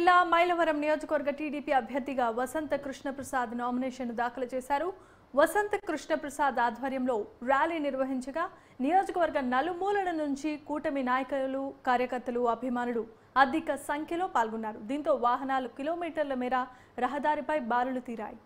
జిల్లా మైలవరం నియోజకవర్గ టీడీపీ అభ్యర్థిగా వసంత కృష్ణప్రసాద్ నామినేషన్ దాఖలు చేశారు. వసంత కృష్ణప్రసాద్ ఆధ్వర్యంలో ర్యాలీ నిర్వహించగా నియోజకవర్గ నలుమూలల నుంచి కూటమి నాయకులు, కార్యకర్తలు, అభిమానులు అధిక సంఖ్యలో పాల్గొన్నారు. దీంతో వాహనాలు కిలోమీటర్ల మేర రహదారిపై బారులు తీరాయి.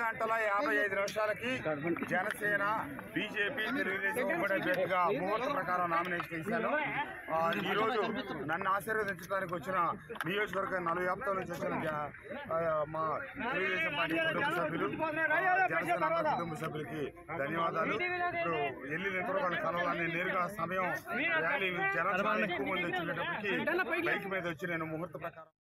గంటల 55 నిమిషాలకి జనసేన, బీజేపీ, తెలుగుదేశం ఉమ్మడి అభ్యర్థిగా ముహూర్త ప్రకారం నామినేషన్ చేశాను. ఈ రోజు నన్ను ఆశీర్వదించడానికి వచ్చిన నియోజకవర్గ నలువ్యాప్తం నుంచి వచ్చిన మా తెలుగుదేశం పార్టీ కుటుంబ సభ్యులు, జనసేన కుటుంబ సభ్యులకి ధన్యవాదాలు. ఇప్పుడు వెళ్ళి వాళ్ళ కలవాలని నేరుగా సమయం ర్యాలీ జనం ఎక్కువ మంది వచ్చినప్పటికీ బైక్ మీద వచ్చి నేను ముహూర్త ప్రకారం